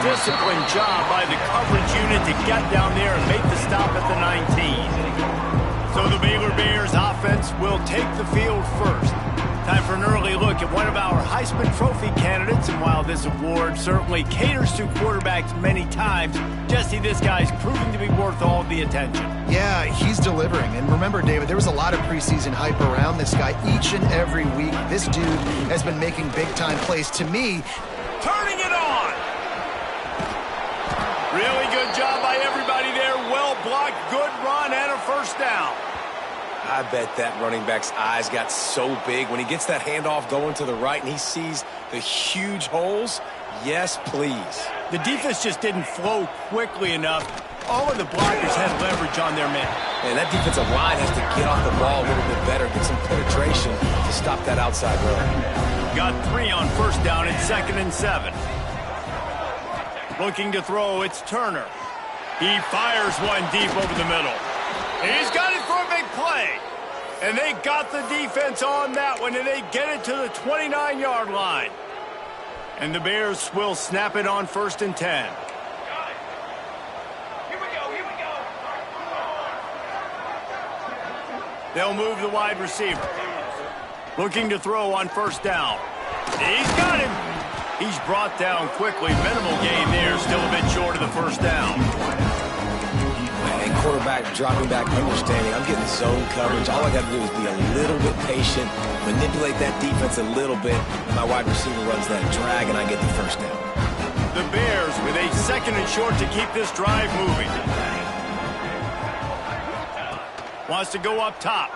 disciplined job by the coverage unit to get down there and make the stop at the 19. So the Baylor Bears offense will take the field first. Time for an early look at one of our Heisman Trophy candidates, and while this award certainly caters to quarterbacks many times, Jesse, this guy's proving to be worth all the attention. Yeah, he's delivering. And remember, David, there was a lot of preseason hype around this guy each and every week. This dude has been making big-time plays. To me, turning it on! Really good job by everybody there. Well blocked, good run, and a first down. I bet that running back's eyes got so big when he gets that handoff going to the right and he sees the huge holes. Yes, please. The defense just didn't flow quickly enough. All of the blockers had leverage on their men. And that defensive line has to get off the ball a little bit better, get some penetration to stop that outside run. Got 3 on first down and 2nd and 7. Looking to throw, it's Turner. He fires one deep over the middle. He's got it for a big play. And they got the defense on that one, and they get it to the 29-yard line. And the Bears will snap it on 1st and 10. They'll move the wide receiver. Looking to throw on 1st down. He's got him. He's brought down quickly. Minimal gain there, still a bit short of the 1st down. And quarterback dropping back, understanding I'm getting zone coverage. All I got to do is be a little bit patient, manipulate that defense a little bit. My wide receiver runs that drag, and I get the 1st down. The Bears with a 2nd and short to keep this drive moving. Wants to go up top.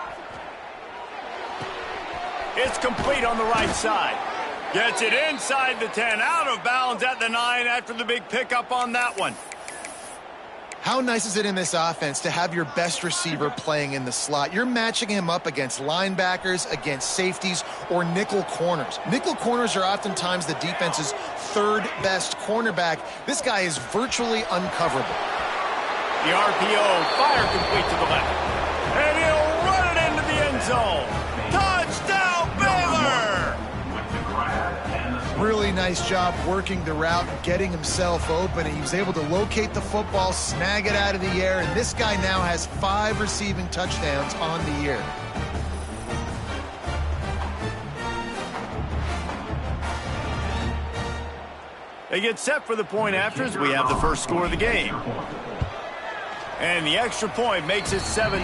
It's complete on the right side. Gets it inside the 10, out of bounds at the 9 after the big pickup on that one. how nice is it in this offense to have your best receiver playing in the slot? You're matching him up against linebackers, against safeties, or nickel corners. Nickel corners are oftentimes the defense's third best cornerback. This guy is virtually uncoverable. The RPO, fire complete to the left. And he'll run it into the end zone. Touchdown, Baylor! Really nice job working the route, getting himself open. He was able to locate the football, snag it out of the air, and this guy now has 5 receiving touchdowns on the year. They get set for the point after as we have the first score of the game. And the extra point makes it 7-0.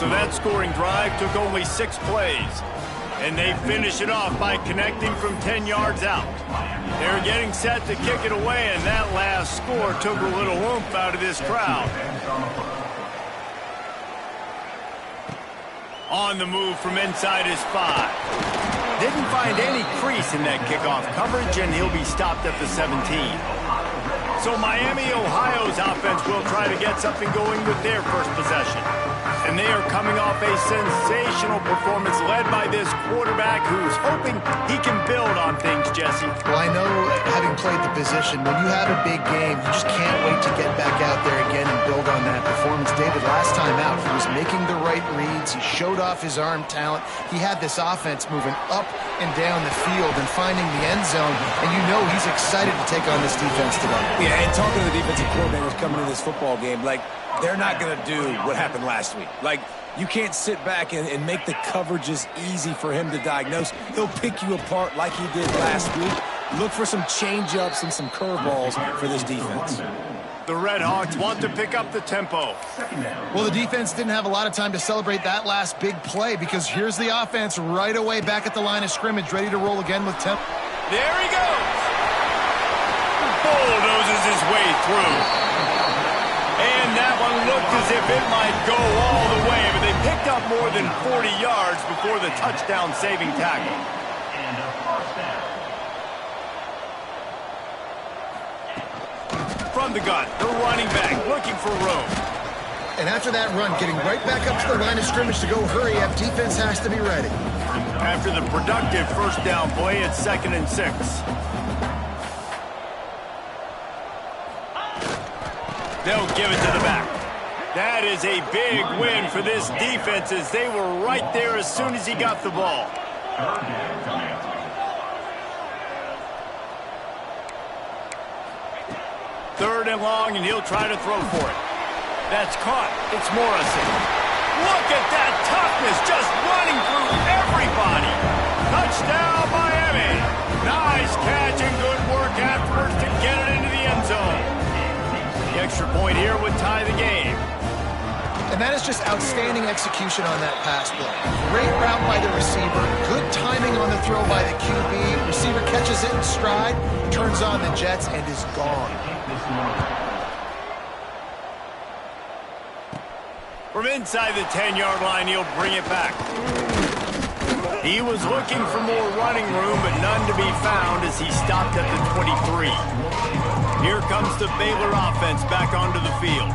So that scoring drive took only 6 plays. And they finish it off by connecting from 10 yards out. They're getting set to kick it away, and that last score took a little oomph out of this crowd. On the move from inside his 5. Didn't find any crease in that kickoff coverage, and he'll be stopped at the 17. So Miami, Ohio's offense will try to get something going with their first possession. And they are coming off a sensational performance led by this quarterback who's hoping he can build on things, Jesse. Well, I know, having played the position, when you have a big game, you just can't wait to get back out there again and build on that performance. David, last time out, he was making the right reads. He showed off his arm talent. He had this offense moving up and down the field and finding the end zone. And you know he's excited to take on this defense today. Yeah, and talking to the defensive coordinators coming into this football game, like, they're not going to do what happened last week. Like, you can't sit back and make the coverages easy for him to diagnose. He'll pick you apart like he did last week. Look for some change-ups and some curveballs for this defense. The Red Hawks want to pick up the tempo. Well, the defense didn't have a lot of time to celebrate that last big play because here's the offense right away back at the line of scrimmage, ready to roll again with tempo. There he goes. Bulldozes his way through. And that one looked as if it might go all the way, but they picked up more than 40 yards before the touchdown-saving tackle. From the gun, the running back looking for room. And after that run, getting right back up to the line of scrimmage to go hurry up, defense has to be ready. After the productive first down play, it's 2nd and 6. They'll give it to the back. That is a big win for this defense as they were right there as soon as he got the ball. 3rd and long, and he'll try to throw for it. That's caught. It's Morrison. Look at that toughness, just running through everybody. Touchdown, Miami. Nice catch and good work afterwards to get it into the end zone. The extra point here would tie the game. And that is just outstanding execution on that pass play. Great route by the receiver, good timing on the throw by the QB. Receiver catches it in stride, turns on the jets, and is gone. From inside the 10-yard line, he'll bring it back. He was looking for more running room, but none to be found as he stopped at the 23. Here comes the Baylor offense back onto the field.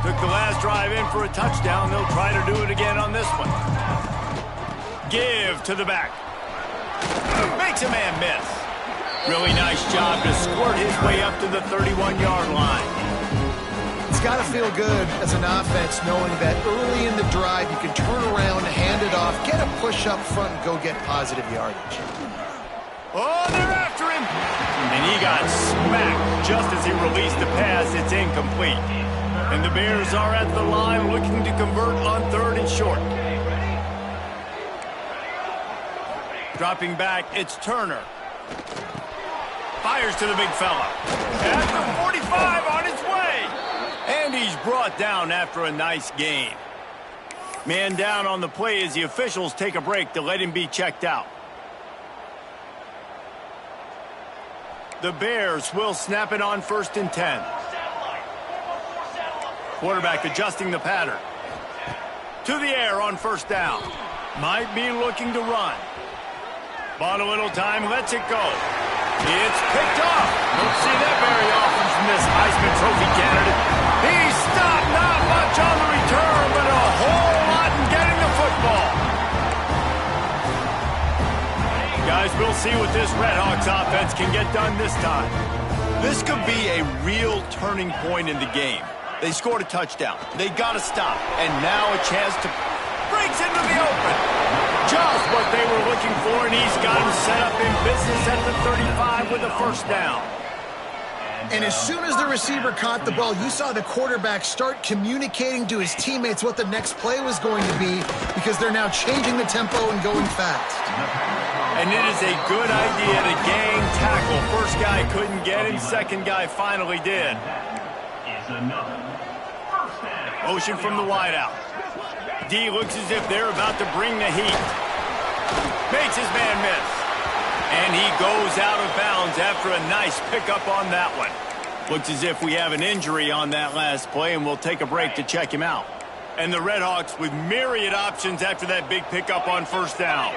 Took the last drive in for a touchdown. They'll try to do it again on this one. Give to the back. Makes a man miss. Really nice job to squirt his way up to the 31-yard line. It's got to feel good as an offense knowing that early in the drive you can turn around, hand it off, get a push up front, and go get positive yardage. Oh, they're after him. And he got smacked just as he released the pass. It's incomplete. And the Bears are at the line looking to convert on 3rd and short. Dropping back, it's Turner. Fires to the big fella. At the 45 on his way. And he's brought down after a nice gain. Man down on the play as the officials take a break to let him be checked out. The Bears will snap it on 1st and 10. Quarterback adjusting the pattern. To the air on 1st down. Might be looking to run. Bought a little time, lets it go. It's picked off. Don't see that very often from this Heisman Trophy candidate. He stopped, not much on the return, but a whole lot in getting the football. Guys, we'll see what this Redhawks offense can get done this time. This could be a real turning point in the game. They scored a touchdown. They got to stop. And now a chance to breaks into the open. Just what they were looking for, and he's got him set up in business at the 35 with a 1st down. And as soon as the receiver caught the ball, you saw the quarterback start communicating to his teammates what the next play was going to be because they're now changing the tempo and going fast. And it is a good idea to gang tackle. First guy couldn't get him, second guy finally did. Motion from the wideout. D looks as if they're about to bring the heat. Makes his man miss. And he goes out of bounds after a nice pickup on that one. Looks as if we have an injury on that last play, and we'll take a break to check him out. And the Redhawks with myriad options after that big pickup on 1st down.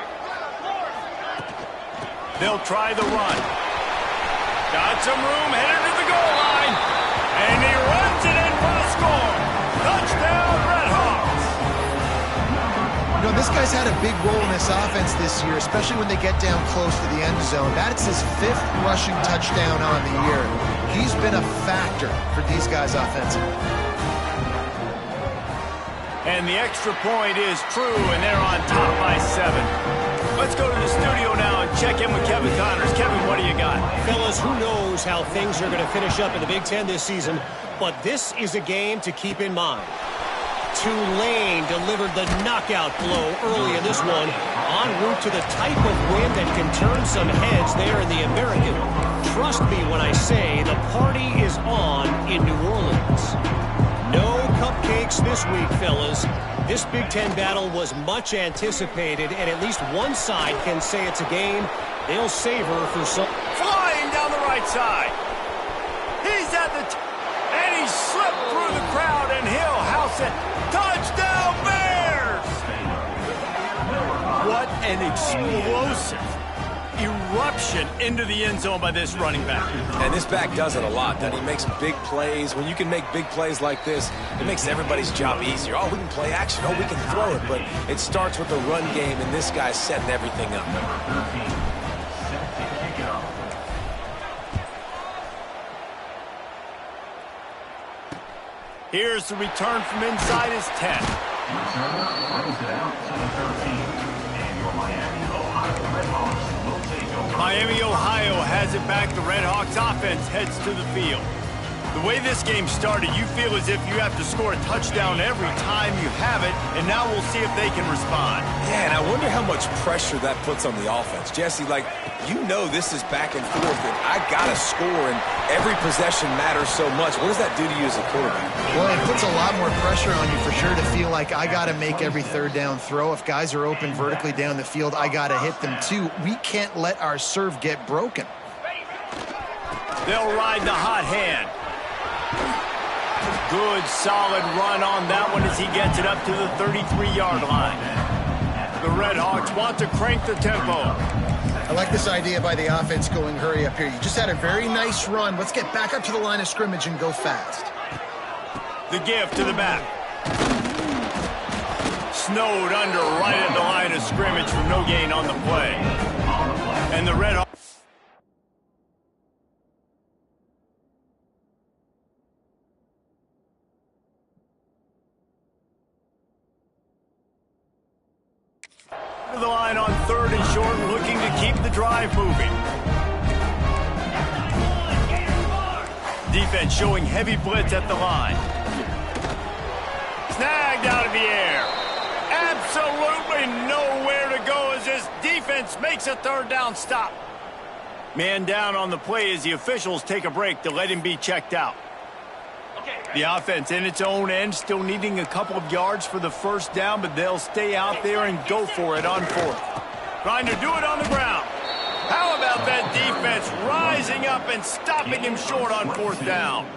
They'll try the run. Got some room, headed to the goal line. And he runs it in for the score. Touchdown, Redhawks. You know, this guy's had a big role in this offense this year, especially when they get down close to the end zone. That's his 5th rushing touchdown on the year. He's been a factor for these guys offensively. And the extra point is true, and they're on top by 7. Let's go to the studio now and check in with Kevin Connors. Kevin, what do you got? Fellas, who knows how things are going to finish up in the Big Ten this season, but this is a game to keep in mind. Tulane delivered the knockout blow early in this one, en route to the type of win that can turn some heads there in the American. Trust me when I say the party is on in New Orleans. No cupcakes this week, fellas. This Big Ten battle was much anticipated, and at least one side can say it's a game they'll savor for some. Flying down the right side. He's at the and he slipped through the crowd, and he'll house it. Touchdown, Bears! What an explosive eruption into the end zone by this running back. And this back does it a lot, doesn't he? Makes big plays. When you can make big plays like this, it makes everybody's job easier. Oh, we can play action. Oh, we can throw it. But it starts with the run game, and this guy's setting everything up. Here's the return from inside his 10. Miami, Ohio has it back. The Redhawks offense heads to the field. The way this game started, you feel as if you have to score a touchdown every time you have it, and now we'll see if they can respond. Yeah, and I wonder how much pressure that puts on the offense. Jesse, like, you know this is back and forth, and I got to score, and every possession matters so much. What does that do to you as a quarterback? Well, it puts a lot more pressure on you for sure to feel like I got to make every third down throw. If guys are open vertically down the field, I got to hit them too. We can't let our serve get broken. They'll ride the hot hand. Good, solid run on that one as he gets it up to the 33-yard line. The Red Hawks want to crank the tempo. I like this idea by the offense going hurry up here. You just had a very nice run. Let's get back up to the line of scrimmage and go fast. The give to the back. Snowed under right at the line of scrimmage for no gain on the play. And the Red Hawks. The line on 3rd and short, looking to keep the drive moving. Defense showing heavy blitz at the line. Snagged out of the air. Absolutely nowhere to go as this defense makes a 3rd down stop. Man down on the play as the officials take a break to let him be checked out. The offense in its own end still needing a couple of yards for the 1st down, but they'll stay out there and go for it on 4th. Trying to do it on the ground. How about that defense rising up and stopping him short on 4th down?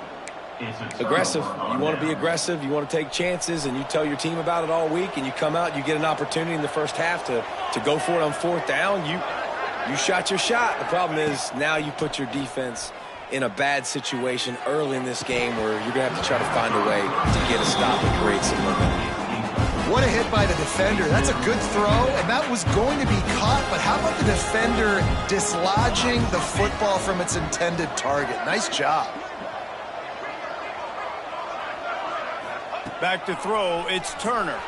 Aggressive. You want to be aggressive. You want to take chances, and you tell your team about it all week, and you come out, you get an opportunity in the 1st half to go for it on 4th down. You shot your shot. The problem is now you put your defense in a bad situation early in this game where you're going to have to try to find a way to get a stop and create some momentum. What a hit by the defender. That's a good throw, and that was going to be caught, but how about the defender dislodging the football from its intended target? Nice job. Back to throw, it's Turner.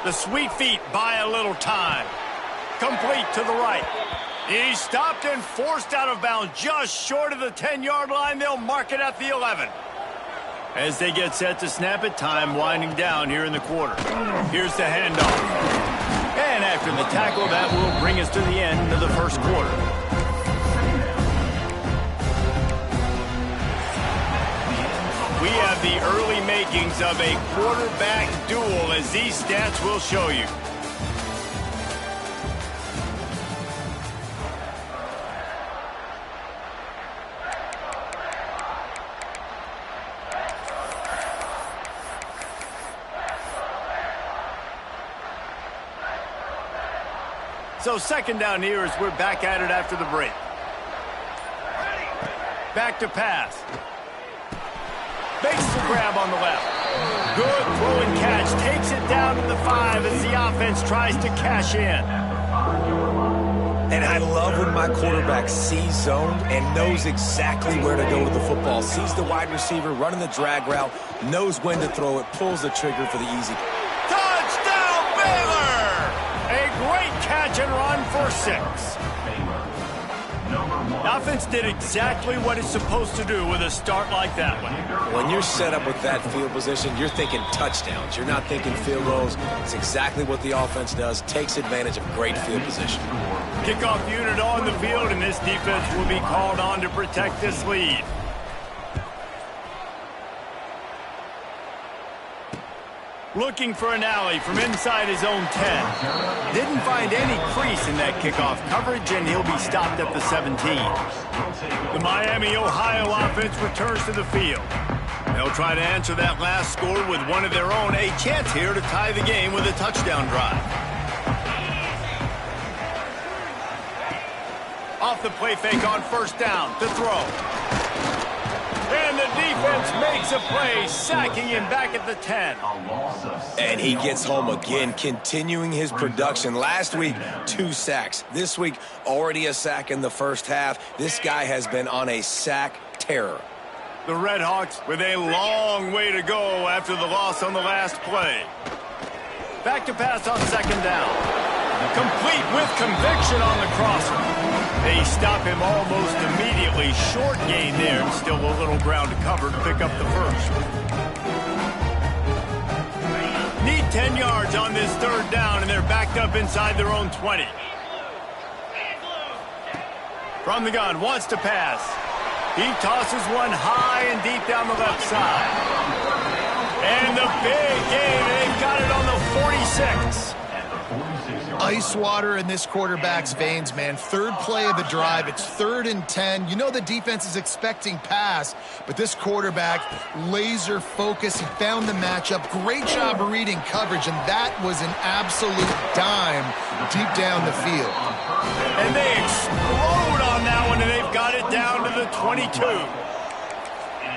The sweet feet buy a little time. Complete to the right. He's stopped and forced out of bounds just short of the 10-yard line. They'll mark it at the 11. As they get set to snap it, time winding down here in the quarter. Here's the handoff. And after the tackle, that will bring us to the end of the 1st quarter. We have the early makings of a quarterback duel, as these stats will show you. So 2nd down here as we're back at it after the break. Back to pass. Makes the grab on the left. Good throw and catch. Takes it down to the 5 as the offense tries to cash in. And I love when my quarterback sees zoned and knows exactly where to go with the football. Sees the wide receiver running the drag route, knows when to throw it, pulls the trigger for the easy. Touchdown, Baylor! A great catch and run for 6. The offense did exactly what it's supposed to do with a start like that one. When you're set up with that field position, you're thinking touchdowns. You're not thinking field goals. It's exactly what the offense does. Takes advantage of great field position. Kickoff unit on the field, and this defense will be called on to protect this lead. Looking for an alley from inside his own 10. Didn't find any crease in that kickoff coverage, and he'll be stopped at the 17. The Miami, Ohio offense returns to the field. They'll try to answer that last score with one of their own. A chance here to tie the game with a touchdown drive. Off the play fake on 1st down to throw. And the defense makes a play, sacking him back at the 10. And he gets home again, continuing his production. Last week, 2 sacks. This week, already a sack in the 1st half. This guy has been on a sack terror. The Red Hawks with a long way to go after the loss on the last play. Back to pass on 2nd down. Complete with conviction on the crosser. They stop him almost immediately. Short gain there, and still a little ground to cover to pick up the first. Need 10 yards on this third down, and they're backed up inside their own 20. From the gun, wants to pass. He tosses one high and deep down the left side. And the big gain, they've got it on the 46. Ice water in this quarterback's veins, man. Third play of the drive. It's 3rd and 10. You know the defense is expecting pass, but this quarterback, laser focus. He found the matchup. Great job reading coverage, and that was an absolute dime deep down the field. And they explode on that one, and they've got it down to the 22.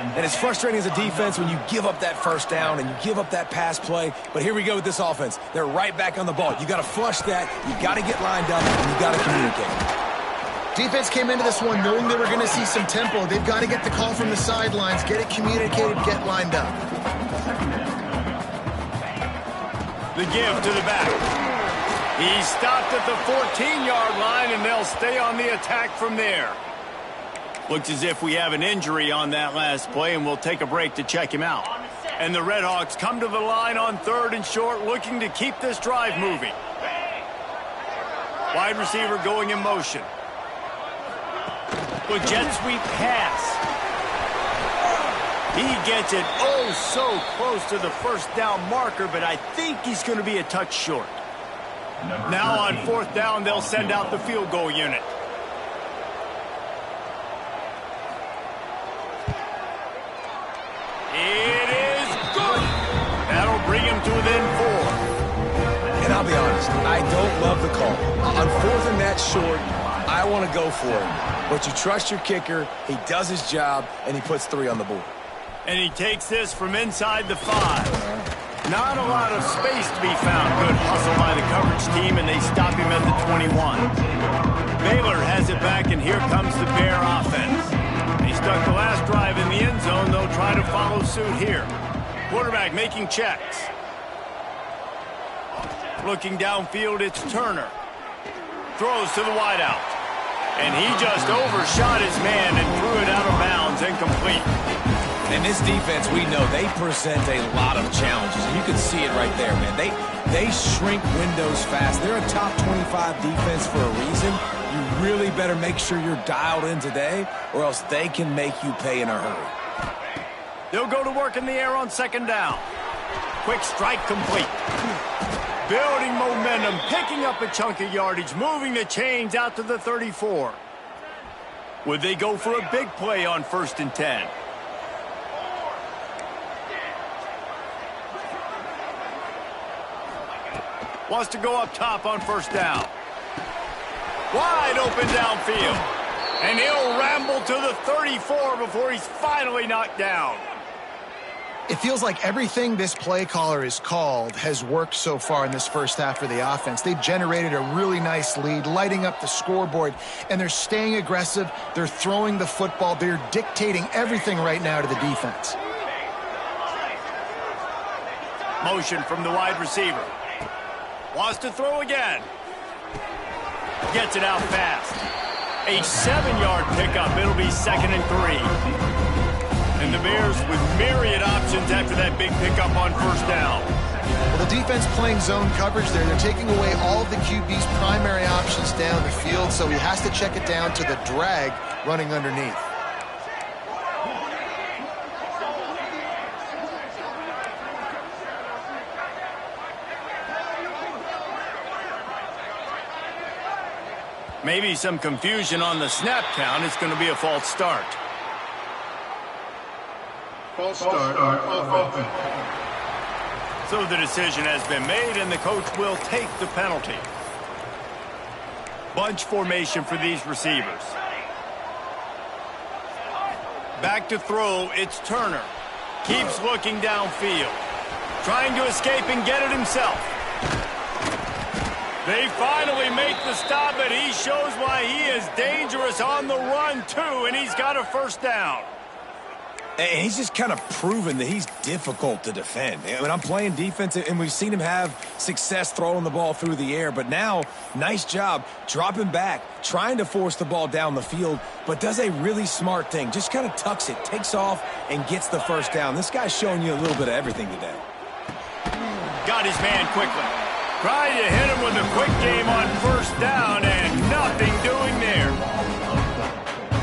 And it's frustrating as a defense when you give up that first down and you give up that pass play. But here we go with this offense. They're right back on the ball. You got to flush that. You got to get lined up, and you got to communicate. Defense came into this one knowing they were going to see some tempo. They've got to get the call from the sidelines, get it communicated, get lined up. The give to the back. He stopped at the 14-yard line, and they'll stay on the attack from there. Looks as if we have an injury on that last play, and we'll take a break to check him out. And the Redhawks come to the line on 3rd and short, looking to keep this drive moving. Wide receiver going in motion. With jet sweep pass. He gets it oh so close to the first down marker, but I think he's going to be a touch short. Now on 4th down, they'll send out the field goal unit. It is good. That'll bring him to within 4. And I'll be honest, I don't love the call. On 4th and that short, I want to go for it. But you trust your kicker, he does his job, and he puts 3 on the board. And he takes this from inside the 5. Not a lot of space to be found. Good hustle by the coverage team, and they stop him at the 21. Baylor has it back, and here comes the Bear offense. They stuck the last drive in the end zone. They'll try to follow suit here. Quarterback making checks. Looking downfield, it's Turner. Throws to the wideout. And he just overshot his man and threw it out of bounds, incomplete. And this defense, we know, they present a lot of challenges. And you can see it right there, man. They shrink windows fast. They're a top 25 defense for a reason. You really better make sure you're dialed in today, or else they can make you pay in a hurry. They'll go to work in the air on 2nd down. Quick strike complete. Building momentum, picking up a chunk of yardage, moving the chains out to the 34. Would they go for a big play on 1st and 10? Wants to go up top on 1st down. Wide open downfield. And he'll ramble to the 34 before he's finally knocked down. It feels like everything this play caller has called has worked so far in this first half for the offense. They've generated a really nice lead, lighting up the scoreboard, and they're staying aggressive. They're throwing the football. They're dictating everything right now to the defense. Motion from the wide receiver. Wants to throw again. Gets it out fast. A 7-yard pickup. It'll be 2nd and 3. And the Bears with myriad options after that big pickup on 1st down. Well, the defense playing zone coverage there. They're taking away all of the QB's primary options down the field, so he has to check it down to the drag running underneath. Maybe some confusion on the snap count. It's going to be a false start. False start offense. So the decision has been made, and the coach will take the penalty. Bunch formation for these receivers. Back to throw, it's Turner. Keeps looking downfield. Trying to escape and get it himself. They finally make the stop, but he shows why he is dangerous on the run, too, and he's got a 1st down. And he's just kind of proven that he's difficult to defend. I mean, I'm playing defense, and we've seen him have success throwing the ball through the air. But now, nice job dropping back, trying to force the ball down the field, but does a really smart thing. Just kind of tucks it, takes off, and gets the first down. This guy's showing you a little bit of everything today. Got his man quickly. Trying to hit him with a quick game on first down, and nothing doing there.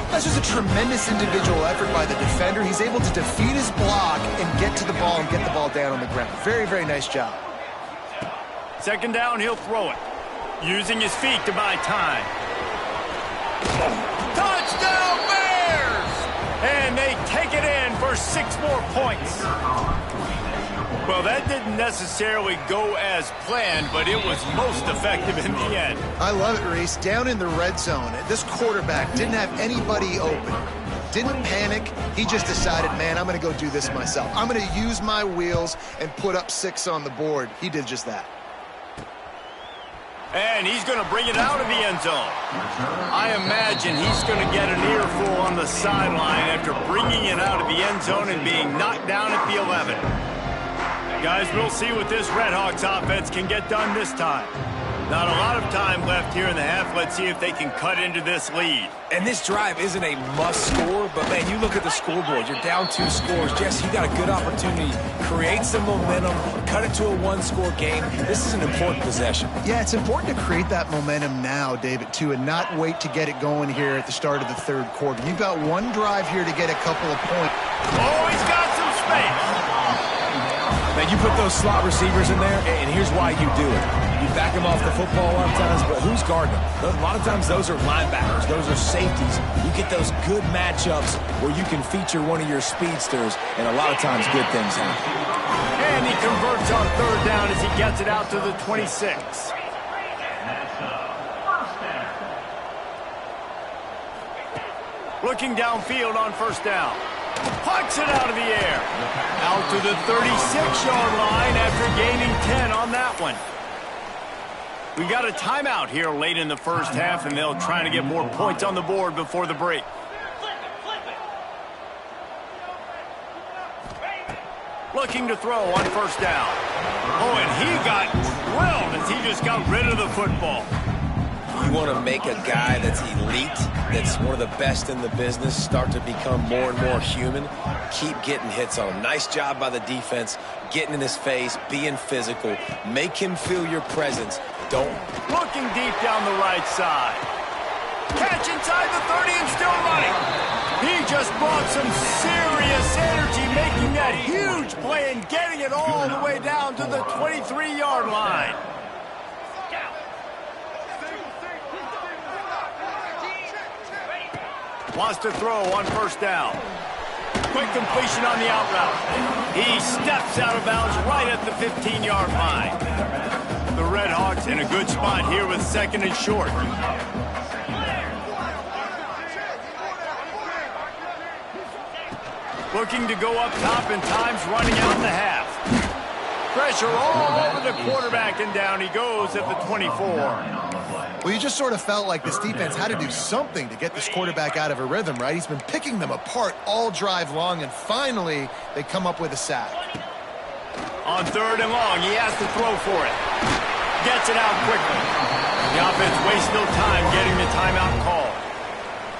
That's just a tremendous individual effort by the defender. He's able to defeat his block and get to the ball and get the ball down on the ground. Very, very nice job. Second down, he'll throw it. Using his feet to buy time. Touchdown, Bears! And they take it in for 6 more points. Well, that didn't necessarily go as planned, but it was most effective in the end. I love it, Reese. Down in the red zone, this quarterback didn't have anybody open. Didn't panic. He just decided, man, I'm going to go do this myself. I'm going to use my wheels and put up 6 on the board. He did just that. And he's going to bring it out of the end zone. I imagine he's going to get an earful on the sideline after bringing it out of the end zone and being knocked down at the 11. Guys, we'll see what this Redhawks offense can get done this time. Not a lot of time left here in the half. Let's see if they can cut into this lead. And this drive isn't a must score, but, man, you look at the scoreboard. You're down 2 scores. Jesse, you got a good opportunity. Create some momentum. Cut it to a 1-score game. This is an important possession. Yeah, it's important to create that momentum now, David, too, and not wait to get it going here at the start of the 3rd quarter. You've got 1 drive here to get a couple of points. Oh, he's got some space. Man, you put those slot receivers in there, and here's why you do it. You back them off the football a lot of times, but who's guarding them? A lot of times those are linebackers. Those are safeties. You get those good matchups where you can feature one of your speedsters, and a lot of times good things happen. And he converts on 3rd down as he gets it out to the 26. Looking downfield on 1st down. Pucks it out of the air. Out to the 36-yard line after gaining 10 on that one. We got a timeout here late in the 1st half, and they'll try to get more points on the board before the break. Looking to throw on 1st down. Oh, and he got drilled as he just got rid of the football. You want to make a guy that's elite, that's one of the best in the business, start to become more and more human. Keep getting hits on him. Nice job by the defense, getting in his face, being physical. Make him feel your presence. Don't. Looking deep down the right side. Catch inside the 30 and still running. He just brought some serious energy, making that huge play and getting it all the way down to the 23-yard line. Wants to throw on 1st down. Quick completion on the out route. He steps out of bounds right at the 15-yard line. The Redhawks in a good spot here with 2nd and short. Looking to go up top, and time's running out in the half. Pressure all over the quarterback, and down he goes at the 24. Well, you just sort of felt like this defense had to do something to get this quarterback out of a rhythm, right? He's been picking them apart all drive long, and finally they come up with a sack. On 3rd and long, he has to throw for it. Gets it out quickly. The offense wastes no time getting the timeout call.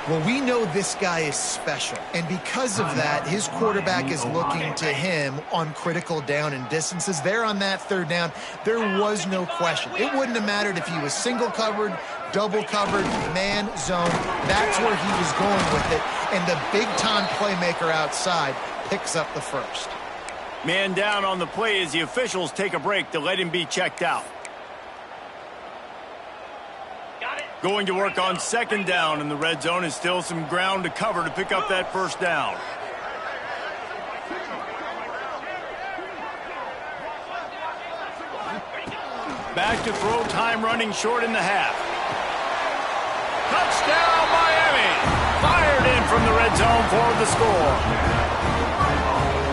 Well, we know this guy is special, and because of that, his quarterback is looking to him on critical down and distances. There on that 3rd down, there was no question. It wouldn't have mattered if he was single covered, double covered, man zone. That's where he was going with it, and the big-time playmaker outside picks up the 1st. Man down on the play as the officials take a break to let him be checked out. Going to work on 2nd down in the red zone, and still some ground to cover to pick up that 1st down. Back to throw, time running short in the half. Touchdown, Miami! Fired in from the red zone for the score.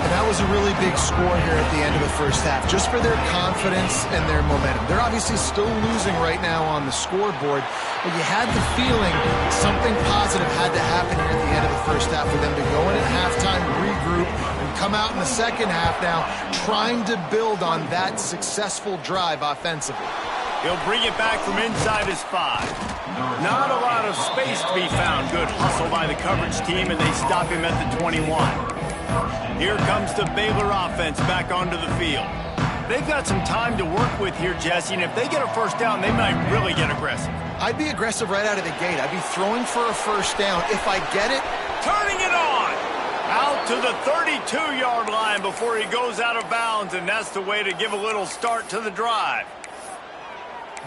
And that was a really big score here at the end of the 1st half, just for their confidence and their momentum. They're obviously still losing right now on the scoreboard, but you had the feeling something positive had to happen here at the end of the 1st half for them to go in at halftime, regroup, come out in the second half now, trying to build on that successful drive offensively. He'll bring it back from inside his 5. Not a lot of space to be found. Good hustle by the coverage team, and they stop him at the 21. Here comes the Baylor offense back onto the field. They've got some time to work with here, Jesse, and if they get a first down, they might really get aggressive. I'd be aggressive right out of the gate. I'd be throwing for a first down. If I get it, turning it on! Out to the 32-yard line before he goes out of bounds, and that's the way to give a little start to the drive.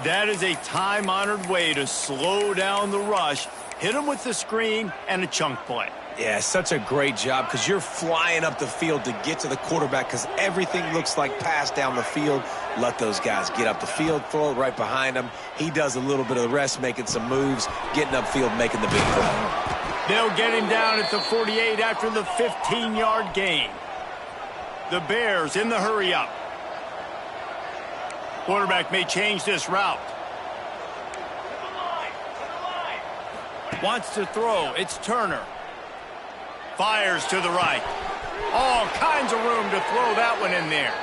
That is a time-honored way to slow down the rush, hit him with the screen, and a chunk play. Yeah, such a great job because you're flying up the field to get to the quarterback because everything looks like pass down the field. Let those guys get up the field, throw it right behind him. He does a little bit of the rest, making some moves, getting upfield, making the big play. They'll get him down at the 48 after the 15-yard gain. The Bears in the hurry-up. Quarterback may change this route. Wants to throw. It's Turner. Fires to the right. All kinds of room to throw that one in there.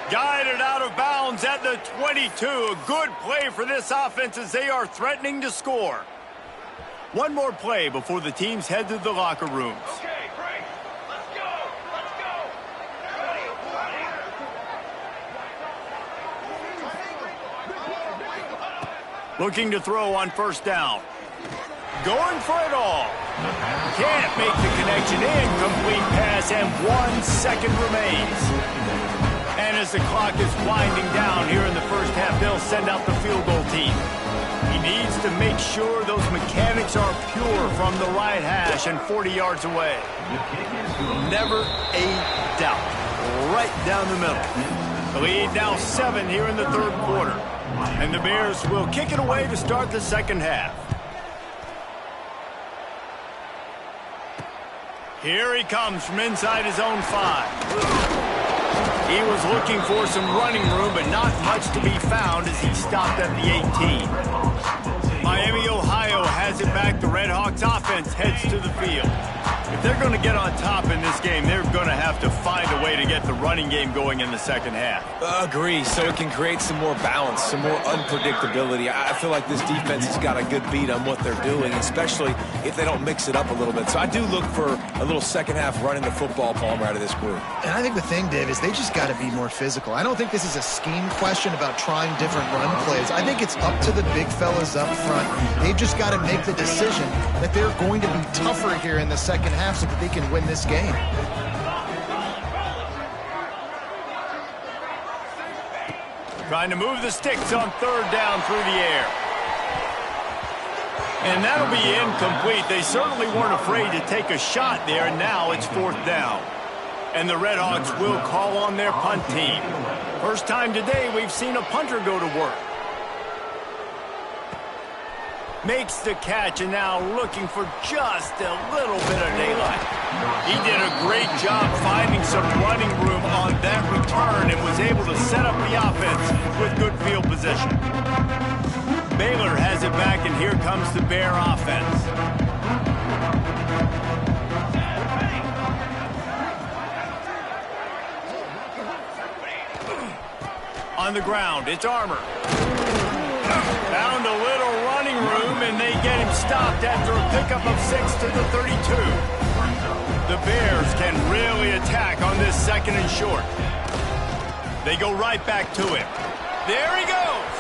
Guided out of bounds at the 22. A good play for this offense as they are threatening to score. One more play before the teams head to the locker rooms. Okay, break. Let's go. Let's go. Looking to throw on first down. Going for it all. Can't make the connection. Incomplete pass, and 1 second remains. And as the clock is winding down here in the first half, they'll send out the field goal team. He needs to make sure those mechanics are pure from the right hash and 40 yards away. Never a doubt. Right down the middle. The lead now 7 here in the third quarter. And the Bears will kick it away to start the second half. Here he comes from inside his own 5. He was looking for some running room, but not much to be found as he stopped at the 18. Miami, Ohio has it back. The Red Hawks offense heads to the field. If they're going to get on top in this game, they're going to have to find a way to get the running game going in the second half. Agree, so it can create some more balance, some more unpredictability. I feel like this defense has got a good beat on what they're doing, especially if they don't mix it up a little bit. So I do look for a little second half running the football, Palmer, out of this group. And I think the thing, Dave, is they just got to be more physical. I don't think this is a scheme question about trying different run plays. I think it's up to the big fellas up front. They've just got to make the decision that they're going to be tougher here in the second half so that they can win this game. Trying to move the sticks on third down through the air. And that'll be incomplete. They certainly weren't afraid to take a shot there, and now it's fourth down. And the Red Hawks will call on their punt team. First time today we've seen a punter go to work. Makes the catch, and now looking for just a little bit of daylight. He did a great job finding some running room on that return and was able to set up the offense with good field position. Baylor has it back, and here comes the Bear offense. On the ground, it's Armour. Found a little running room, and they get him stopped after a pickup of 6 to the 32. The Bears can really attack on this second and short. They go right back to him. There he goes.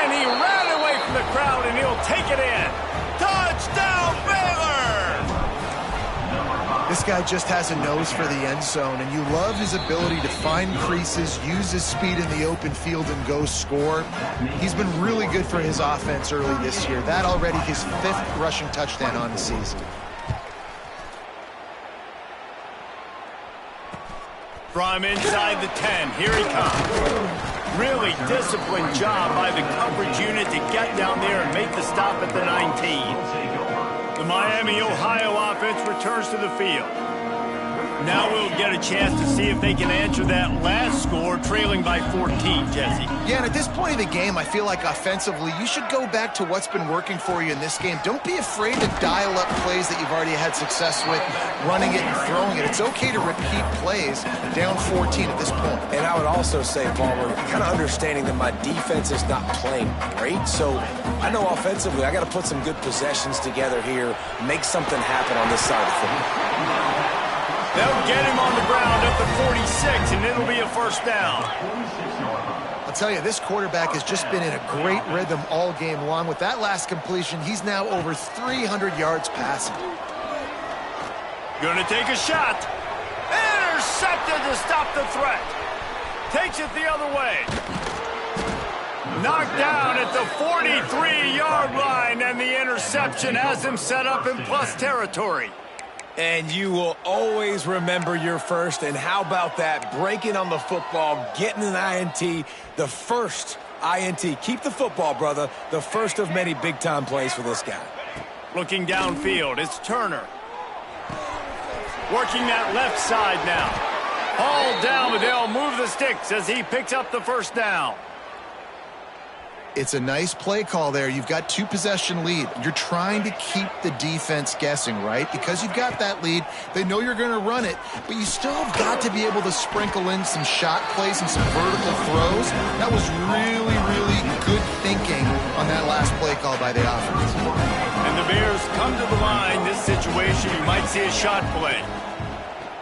And he ran away from the crowd, and he'll take it in. Touchdown, Baylor! This guy just has a nose for the end zone, and you love his ability to find creases, use his speed in the open field, and go score. He's been really good for his offense early this year. That already his 5th rushing touchdown on the season. From inside the 10, here he comes. Really disciplined job by the coverage unit to get down there and make the stop at the 19. The Miami, Ohio offense returns to the field. Now we'll get a chance to see if they can answer that last score, trailing by 14, Jesse. Yeah, and at this point of the game, I feel like offensively, you should go back to what's been working for you in this game. Don't be afraid to dial up plays that you've already had success with, running it and throwing it. It's okay to repeat plays down 14 at this point. And I would also say, Palmer, kind of understanding that my defense is not playing great, so I know offensively I got to put some good possessions together here, make something happen on this side of the football. They'll get him on the ground at the 46, and it'll be a first down. I'll tell you, this quarterback has just been in a great rhythm all game long. With that last completion, he's now over 300 yards passing. Gonna take a shot. Intercepted to stop the threat. Takes it the other way. Knocked down at the 43-yard line, and the interception has him set up in plus territory. And you will always remember your first. And how about that? Breaking on the football, getting an INT, the first INT. Keep the football, brother. The first of many big-time plays for this guy. Looking downfield, it's Turner. Working that left side now. Hauled down, but they'll move the sticks as he picks up the first down. It's a nice play call there. You've got 2-possession lead. You're trying to keep the defense guessing, right? Because you've got that lead, they know you're going to run it, but you still have got to be able to sprinkle in some shot plays and some vertical throws. That was really, really good thinking on that last play call by the offense. And the Bears come to the line. This situation, you might see a shot play.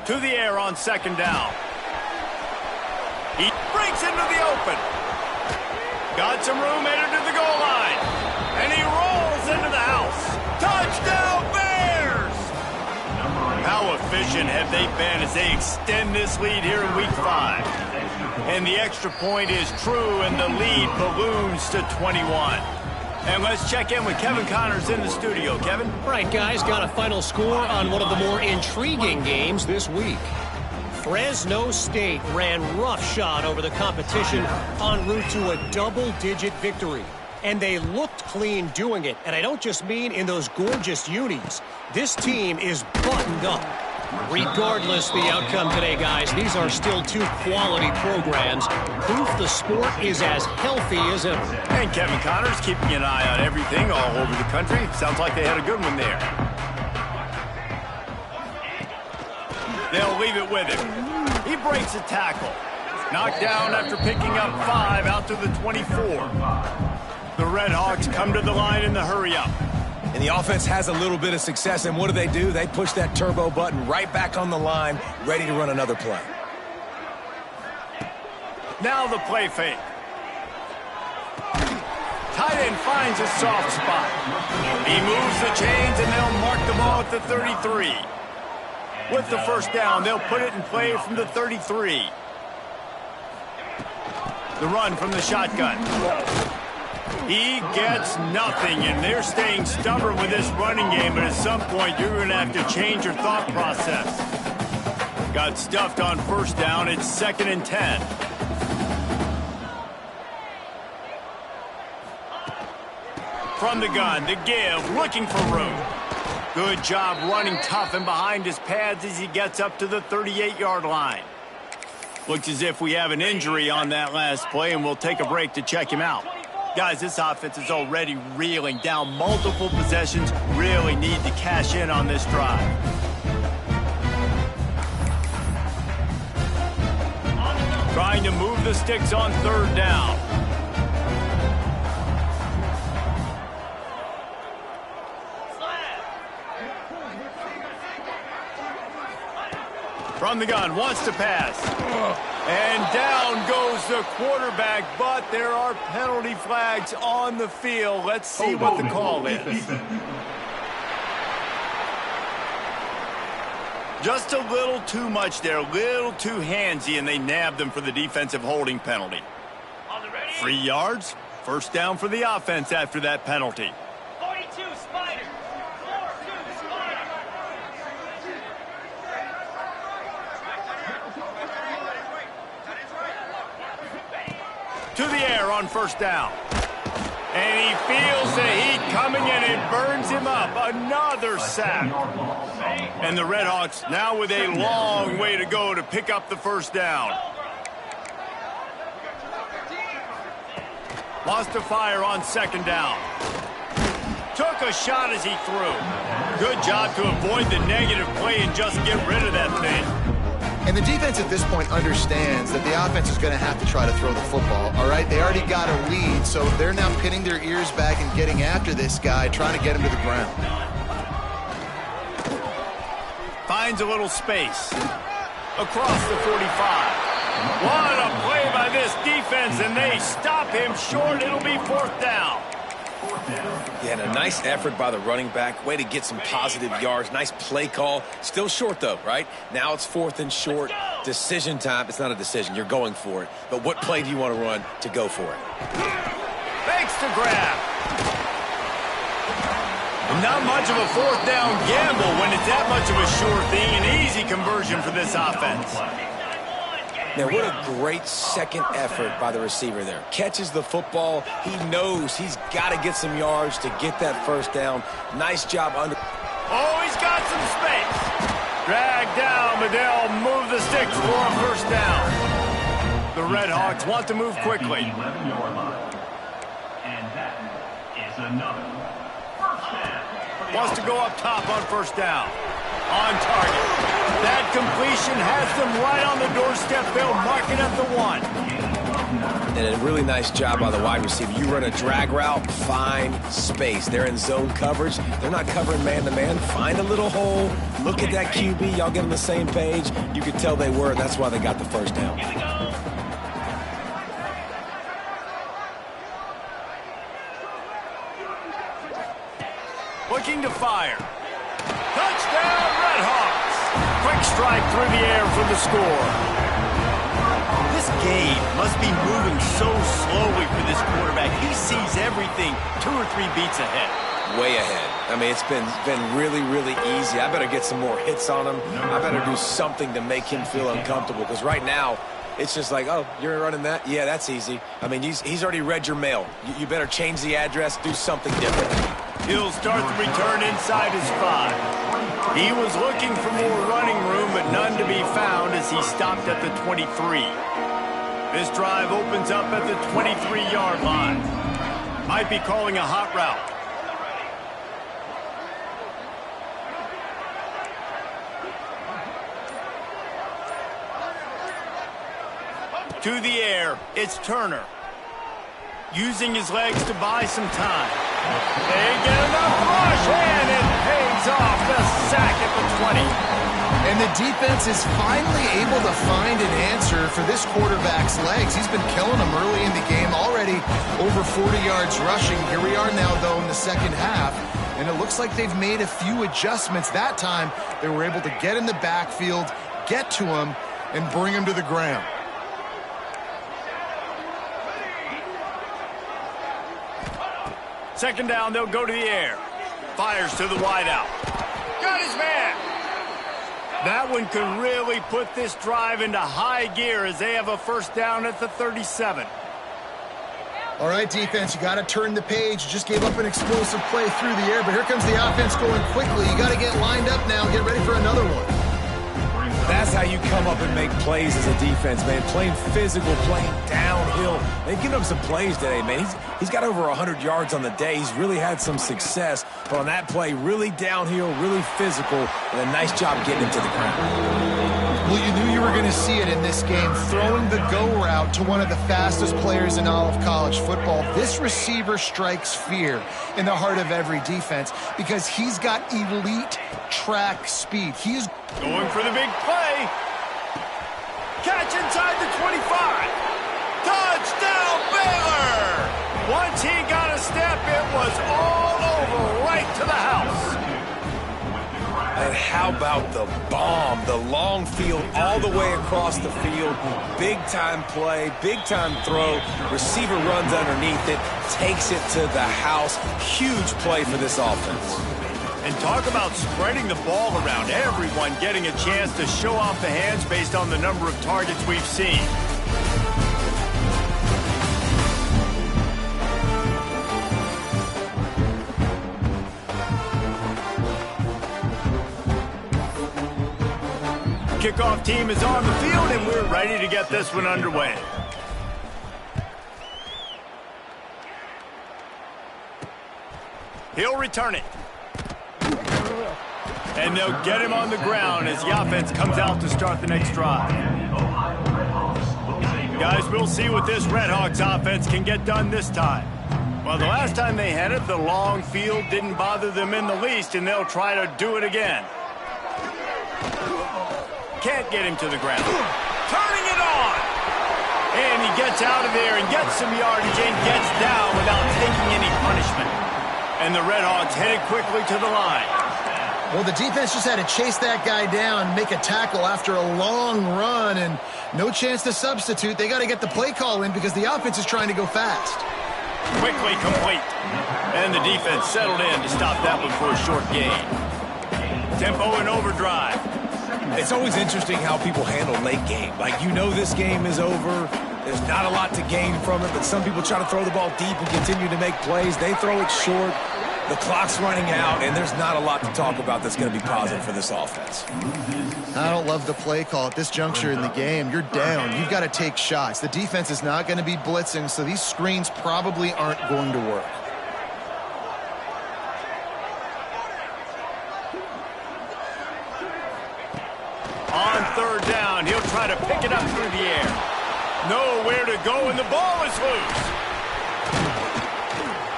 To the air on second down. He breaks into the open. Got some room headed to the goal line. And he rolls into the house. Touchdown, Bears! How efficient have they been as they extend this lead here in Week 5? And the extra point is true, and the lead balloons to 21. And let's check in with Kevin Connors in the studio. Kevin? All right, guys, got a final score on one of the more intriguing games this week. Fresno State ran roughshod over the competition en route to a double-digit victory. And they looked clean doing it. And I don't just mean in those gorgeous unis. This team is buttoned up. Regardless the outcome today, guys, these are still two quality programs. Proof the sport is as healthy as ever. And Kevin Connors keeping an eye on everything all over the country. Sounds like they had a good one there. They'll leave it with him. He breaks a tackle. Knocked down after picking up 5 out to the 24. The Red Hawks come to the line in the hurry-up. And the offense has a little bit of success, and what do? They push that turbo button right back on the line, ready to run another play. Now the play fake. Tight end finds a soft spot. He moves the chains, and they'll mark the ball at the 33. With the first down, they'll put it in play from the 33. The run from the shotgun. He gets nothing, and they're staying stubborn with this running game, but at some point, you're going to have to change your thought process. Got stuffed on first down. It's 2nd and 10. From the gun, the give, looking for room. Good job running tough and behind his pads as he gets up to the 38-yard line. Looks as if we have an injury on that last play, and we'll take a break to check him out. Guys, this offense is already reeling down multiple possessions. Really need to cash in on this drive. Trying to move the sticks on third down. From the gun, wants to pass. And down goes the quarterback, but there are penalty flags on the field. Let's see what the call is. Just a little too much there, a little too handsy, and they nabbed them for the defensive holding penalty. 3 yards, first down for the offense after that penalty. 42, Spider. 4-2, Spider. To the air on first down. And he feels the heat coming and it burns him up. Another sack. And the Redhawks now with a long way to go to pick up the first down. Lost a fire on second down. Took a shot as he threw. Good job to avoid the negative play and just get rid of that thing. And the defense at this point understands that the offense is going to have to try to throw the football, all right? They already got a lead, so they're now pinning their ears back and getting after this guy, trying to get him to the ground. Finds a little space. Across the 45. What a play by this defense, and they stop him short. It'll be fourth down. Yeah, and a nice effort by the running back. Way to get some positive yards. Nice play call. Still short, though, right? Now it's fourth and short. Decision time. It's not a decision. You're going for it. But what play do you want to run to go for it? Fakes to grab. And not much of a fourth down gamble when it's that much of a sure thing. An easy conversion for this offense. Now, what a great second effort by the receiver there. Catches the football. He knows he's got to get some yards to get that first down. Nice job under. Oh, he's got some space. Drag down, but they'll move the sticks for a first down. The Redhawks want to move quickly. And that is another first down. Wants to go up top on first down. On target. That completion has them right on the doorstep. They'll mark it at the 1. And a really nice job by the wide receiver. You run a drag route, find space. They're in zone coverage. They're not covering man-to-man. Find a little hole. Look at that QB. Y'all get on the same page. You could tell they were. That's why they got the first down. Looking to fire. Touchdown, Redhawks. Quick strike through the air for the score. This game must be moving so slowly for this quarterback. He sees everything 2 or 3 beats ahead. Way ahead. I mean, it's been really, really easy. I better get some more hits on him. I better do something to make him feel uncomfortable, because right now, it's just like, oh, you're running that? Yeah, that's easy. I mean, he's already read your mail. You better change the address, do something different. He'll start the return inside his 5. He was looking for more running room, but none to be found as he stopped at the 23. This drive opens up at the 23-yard line. Might be calling a hot route. To the air, it's Turner. Using his legs to buy some time. They get enough rush, and it pays off the sack at the 20. And the defense is finally able to find an answer for this quarterback's legs. He's been killing them early in the game, already over 40 yards rushing. Here we are now, though, in the second half, and it looks like they've made a few adjustments. That time, they were able to get in the backfield, get to him, and bring him to the ground. Second down, they'll go to the air. Fires to the wideout. Got his man. That one could really put this drive into high gear as they have a first down at the 37. All right, defense, you got to turn the page. You just gave up an explosive play through the air, but here comes the offense going quickly. You got to get lined up now and get ready for another one. That's how you come up and make plays as a defense, man. Playing physical, playing downhill. They've given him some plays today, man. He's got over 100 yards on the day. He's really had some success. But on that play, really downhill, really physical, and a nice job getting him to the ground. Well, you knew you were going to see it in this game, throwing the go route to one of the fastest players in all of college football. This receiver strikes fear in the heart of every defense because he's got elite track speed. He's going for the big play. Catch inside the 25. Touchdown, Baylor! Once he got a step, it was all over, right to the house. And how about the bomb, the long field all the way across the field. Big-time play, big-time throw. Receiver runs underneath it, takes it to the house. Huge play for this offense. And talk about spreading the ball around. Everyone getting a chance to show off the hands based on the number of targets we've seen. Kickoff team is on the field, and we're ready to get this one underway. He'll return it. And they'll get him on the ground as the offense comes out to start the next drive. Guys, we'll see what this Redhawks offense can get done this time. Well, the last time they had it, the long field didn't bother them in the least, and they'll try to do it again. Can't get him to the ground. Turning it on! And he gets out of there and gets some yardage and gets down without taking any punishment. And the Redhawks headed quickly to the line. Well, the defense just had to chase that guy down, make a tackle after a long run, and no chance to substitute. They got to get the play call in because the offense is trying to go fast. Quickly complete. And the defense settled in to stop that one for a short gain. Tempo and overdrive. It's always interesting how people handle late game. Like, you know this game is over. There's not a lot to gain from it, but some people try to throw the ball deep and continue to make plays. They throw it short. The clock's running out, and there's not a lot to talk about that's going to be positive for this offense. I don't love the play call at this juncture in the game. You're down. You've got to take shots. The defense is not going to be blitzing, so these screens probably aren't going to work. On third down, he'll try to pick it up through the air. Nowhere to go, and the ball is loose.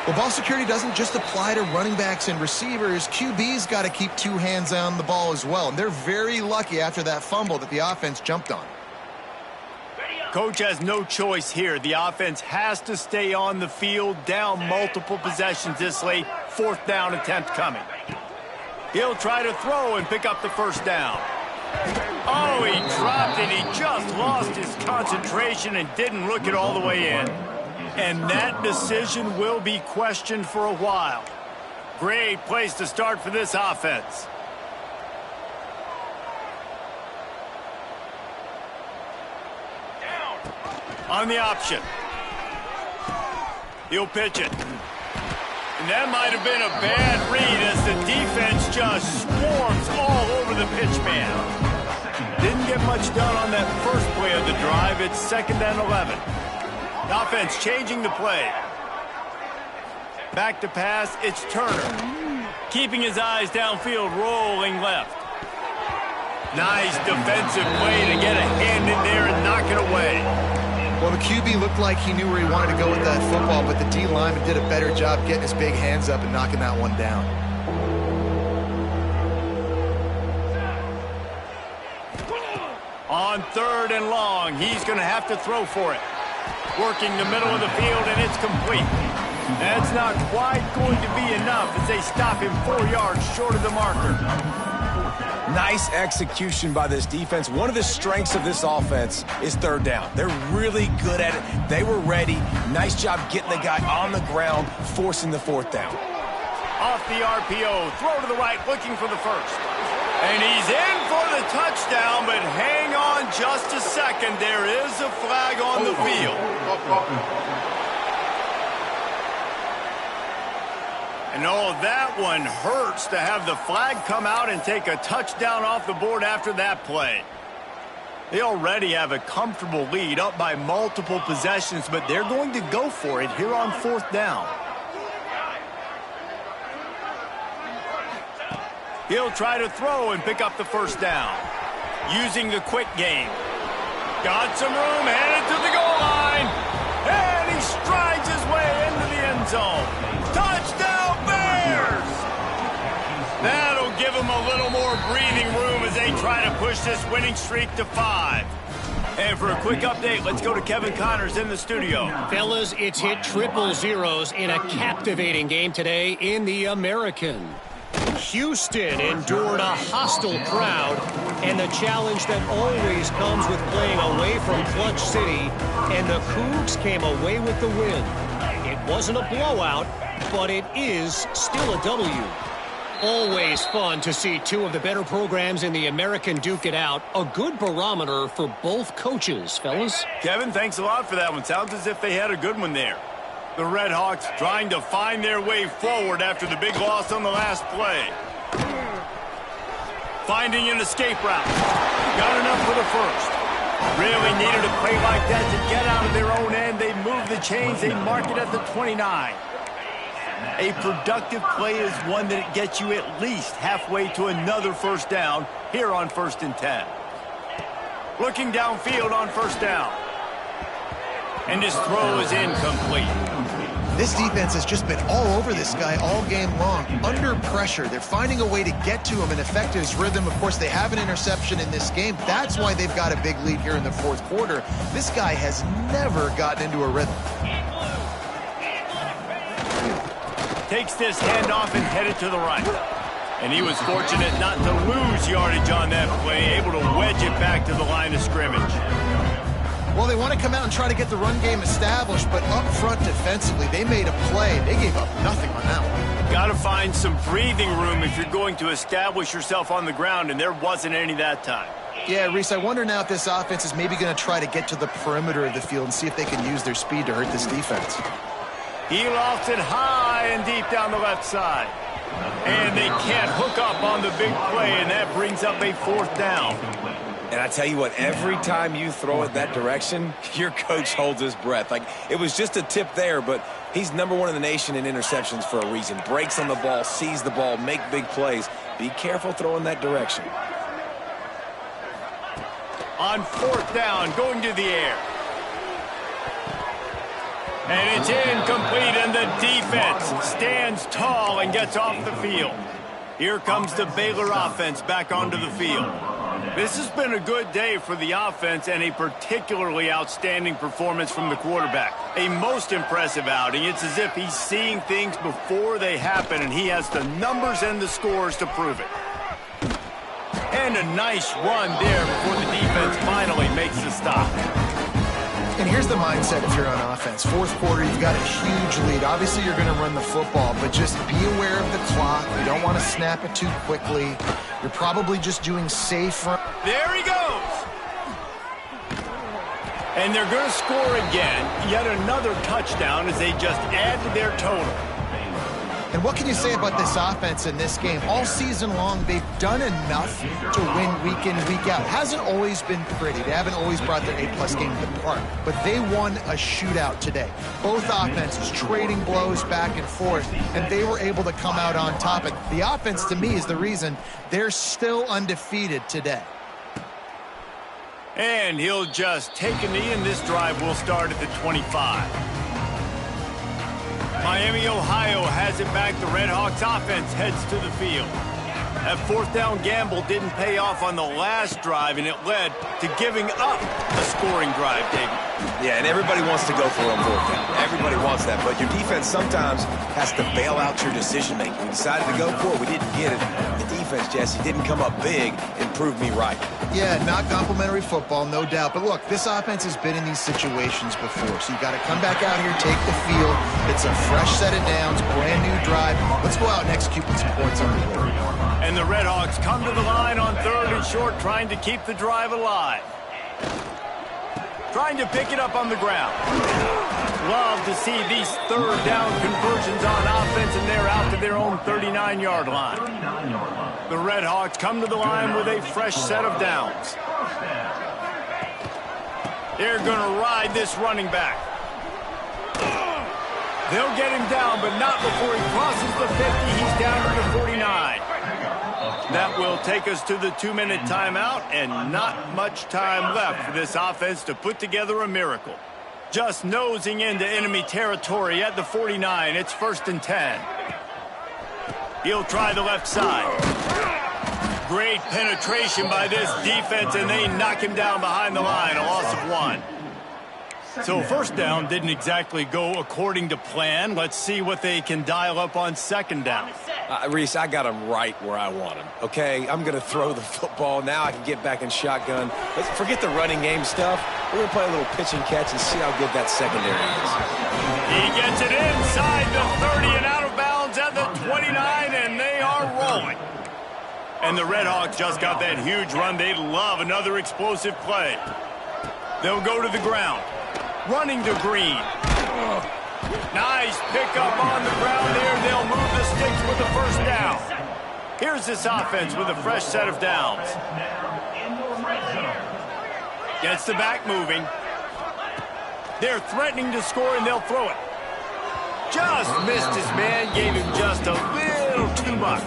Well, ball security doesn't just apply to running backs and receivers. QB's got to keep two hands on the ball as well. And they're very lucky after that fumble that the offense jumped on. Coach has no choice here. The offense has to stay on the field, down multiple possessions this late. Fourth down attempt coming. He'll try to throw and pick up the first down. Oh, he dropped it. He just lost his concentration and didn't look it all the way in. And that decision will be questioned for a while. Great place to start for this offense. On the option. He'll pitch it. And that might have been a bad read as the defense just swarms all over the pitch man. Didn't get much done on that first play of the drive. It's 2nd and 11. Offense changing the play. Back to pass, it's Turner. Keeping his eyes downfield, rolling left. Nice defensive play to get a hand in there and knock it away. Well, the QB looked like he knew where he wanted to go with that football, but the D lineman did a better job getting his big hands up and knocking that one down. On 3rd and long, he's going to have to throw for it. Working the middle of the field, and it's complete. That's not quite going to be enough as they stop him 4 yards short of the marker. Nice execution by this defense. One of the strengths of this offense is third down. They're really good at it. They were ready. Nice job getting the guy on the ground, forcing the 4th down. Off the RPO, throw to the right, looking for the first. And he's in for the touchdown, but hang on just a second. There is a flag on the field. And oh, that one hurts to have the flag come out and take a touchdown off the board after that play. They already have a comfortable lead, up by multiple possessions, but they're going to go for it here on 4th down. He'll try to throw and pick up the first down. Using the quick game. Got some room, headed to the goal line. And he strides his way into the end zone. Touchdown, Bears! That'll give him a little more breathing room as they try to push this winning streak to 5. And for a quick update, let's go to Kevin Connors in the studio. Fellas, it's hit triple zeros in a captivating game today in the American. Houston endured a hostile crowd and the challenge that always comes with playing away from Clutch City, and the Cougs came away with the win. It wasn't a blowout, but it is still a W. Always fun to see two of the better programs in the American duke it out. A good barometer for both coaches, fellas. Kevin, thanks a lot for that one. Sounds as if they had a good one there. The Redhawks trying to find their way forward after the big loss on the last play. finding an escape route. Got enough for the first. Really needed a play like that to get out of their own end. They move the chains. They mark it at the 29. A productive play is one that gets you at least halfway to another first down here on 1st and 10. Looking downfield on first down. And his throw is incomplete. This defense has just been all over this guy all game long. Under pressure, they're finding a way to get to him and affect his rhythm. Of course, they have an interception in this game. That's why they've got a big lead here in the 4th quarter. This guy has never gotten into a rhythm. Takes this handoff and headed to the right. And he was fortunate not to lose yardage on that play, able to wedge it back to the line of scrimmage. Well, they want to come out and try to get the run game established, but up front defensively, they made a play. They gave up nothing on that one. Got to find some breathing room if you're going to establish yourself on the ground, and there wasn't any that time. Yeah, Reese, I wonder now if this offense is maybe going to try to get to the perimeter of the field and see if they can use their speed to hurt this defense. He lofts it high and deep down the left side. And they can't hook up on the big play, and that brings up a 4th down. And I tell you what, every time you throw it that direction, your coach holds his breath. Like, it was just a tip there, but he's #1 in the nation in interceptions for a reason. Breaks on the ball, sees the ball, make big plays. Be careful throwing that direction. On 4th down, going to the air. And it's incomplete, and the defense stands tall and gets off the field. Here comes the Baylor offense back onto the field. This has been a good day for the offense and a particularly outstanding performance from the quarterback. A most impressive outing. It's as if he's seeing things before they happen, and he has the numbers and the scores to prove it. And a nice run there before the defense finally makes the stop. And here's the mindset if you're on offense. 4th quarter, you've got a huge lead. Obviously, you're going to run the football, but just be aware of the clock. You don't want to snap it too quickly. You're probably just doing safe. There he goes. And they're going to score again. Yet another touchdown as they just add to their total. And what can you say about this offense in this game? All season long, they've done enough to win week in, week out. Hasn't always been pretty. They haven't always brought their A-plus game to the park. But they won a shootout today. Both offenses trading blows back and forth, and they were able to come out on top. And the offense, to me, is the reason they're still undefeated today. And he'll just take a knee, and this drive will start at the 25. Miami, Ohio has it back. The Redhawks offense heads to the field. That 4th down gamble didn't pay off on the last drive, and it led to giving up a scoring drive, David. Yeah, and everybody wants to go for it on 4th down. Everybody wants that, but your defense sometimes has to bail out your decision-making. We decided to go for it. We didn't get it. The defense, Jesse, didn't come up big and prove me right. Yeah, not complimentary football, no doubt. But look, this offense has been in these situations before. So you got to come back out here, take the field. It's a fresh set of downs, brand new drive. Let's go out and execute with some points on the board. And the Redhawks come to the line on 3rd and short, trying to keep the drive alive. Trying to pick it up on the ground. Love to see these 3rd down conversions on offense, and they're out to their own 39-yard line. The Redhawks come to the line with a fresh set of downs. They're going to ride this running back. They'll get him down, but not before he crosses the 50. He's down to the 49. That will take us to the 2-minute timeout, and not much time left for this offense to put together a miracle. Just nosing into enemy territory at the 49. It's 1st and 10. He'll try the left side. Great penetration by this defense, and they knock him down behind the line, a loss of 1. So 1st down didn't exactly go according to plan. Let's see what they can dial up on 2nd down. Reese, I got him right where I want him, okay? I'm going to throw the football. Now I can get back in shotgun. Let's forget the running game stuff. We're going to play a little pitch and catch and see how good that secondary is. He gets it inside the 30 and out of bounds at the 29, and they are rolling. And the Redhawks just got that huge run. They'd love another explosive play. They'll go to the ground. Running to Green. Nice pickup on the ground there. They'll move the sticks with the 1st down. Here's this offense with a fresh set of downs. Gets the back moving. They're threatening to score, and they'll throw it. Just missed his man, gave him just a little too much.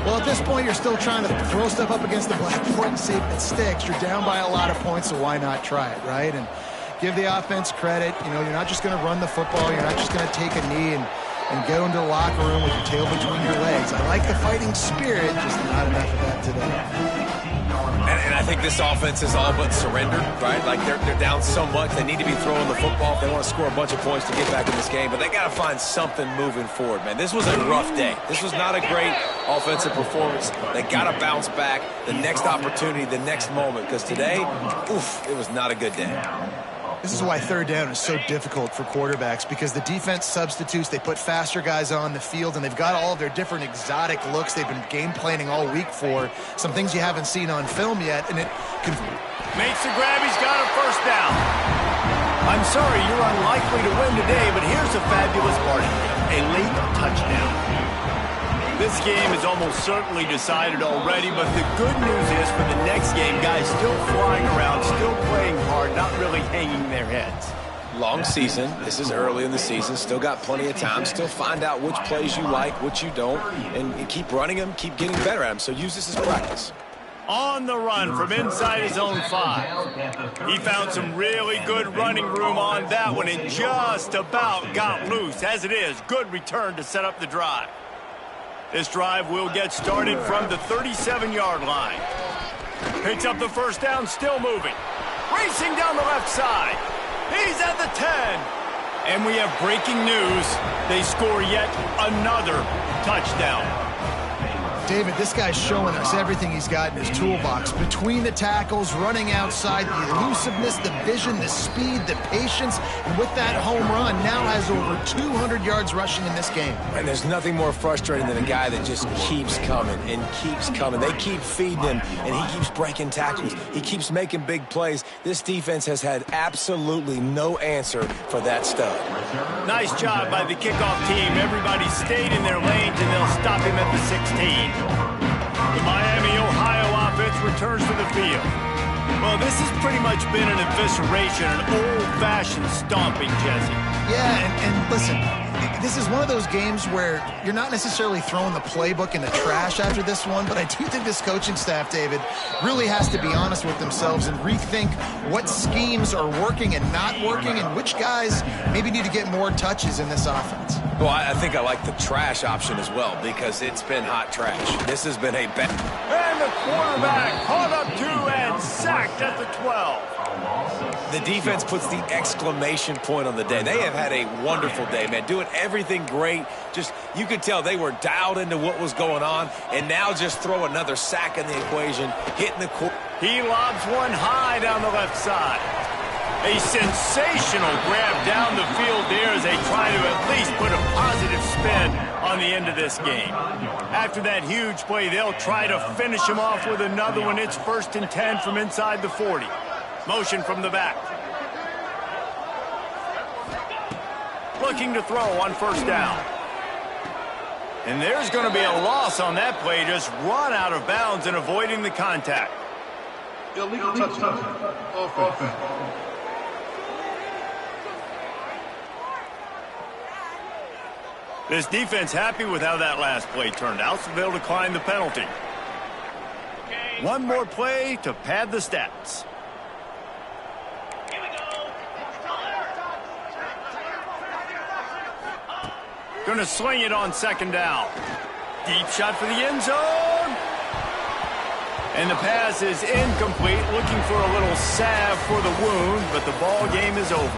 Well, at this point, you're still trying to throw stuff up against the blackboard and see if it sticks. You're down by a lot of points, so why not try it, right? And give the offense credit. You know, you're not just going to run the football. You're not just going to take a knee and go into the locker room with your tail between your legs. I like the fighting spirit, just not enough of that today. And I think this offense is all but surrendered, right? Like they're down so much. They need to be throwing the football if they want to score a bunch of points to get back in this game. But they got to find something moving forward, man. This was a rough day. This was not a great offensive performance. They got to bounce back the next opportunity, the next moment. Because today, oof, it was not a good day. This is why third down is so difficult for quarterbacks, because the defense substitutes. They put faster guys on the field, and they've got all of their different exotic looks they've been game planning all week for. Some things you haven't seen on film yet, and it can... Makes the grab. He's got a first down. I'm sorry, you're unlikely to win today, but here's a fabulous part of it. A late touchdown. This game is almost certainly decided already, but the good news is for the next game, guys still flying around, still playing hard, not really hanging their heads. Long season. This is early in the season. Still got plenty of time. Still find out which plays you like, which you don't, and keep running them, keep getting better at them. So use this as practice. On the run from inside his own 5. He found some really good running room on that one and just about got loose. As it is, good return to set up the drive. This drive will get started from the 37-yard line. Picks up the first down, still moving. Racing down the left side. He's at the 10. And we have breaking news. They score yet another touchdown. David, this guy's showing us everything he's got in his toolbox. Between the tackles, running outside, the elusiveness, the vision, the speed, the patience, and with that home run, now has over 200 yards rushing in this game. And there's nothing more frustrating than a guy that just keeps coming and keeps coming. They keep feeding him, and he keeps breaking tackles. He keeps making big plays. This defense has had absolutely no answer for that stud. Nice job by the kickoff team. Everybody stayed in their lanes, and they'll stop him at the 16. The Miami, Ohio offense returns to the field. Well, this has pretty much been an evisceration, an old-fashioned stomping, Jesse. Yeah, and listen, this is one of those games where you're not necessarily throwing the playbook in the trash after this one, but I do think this coaching staff, David, really has to be honest with themselves and rethink what schemes are working and not working and which guys maybe need to get more touches in this offense. Well, I think I like the trash option as well because it's been hot trash. This has been a bad... And the quarterback caught up to and sacked at the 12. The defense puts the exclamation point on the day. They have had a wonderful day, man, doing everything great. Just, you could tell they were dialed into what was going on, and now just throw another sack in the equation, hitting the court. He lobs one high down the left side. A sensational grab down the field there as they try to at least put a positive spin on the end of this game. After that huge play, they'll try to finish him off with another one. It's 1st and 10 from inside the 40. Motion from the back. Looking to throw on first down. And there's going to be a loss on that play. Just run out of bounds and avoiding the contact. Illegal touchdown. Offense. This defense happy with how that last play turned out, so they'll decline the penalty. One more play to pad the stats. Here we go. Going to swing it on second down. Deep shot for the end zone. And the pass is incomplete. Looking for a little salve for the wound, but the ball game is over.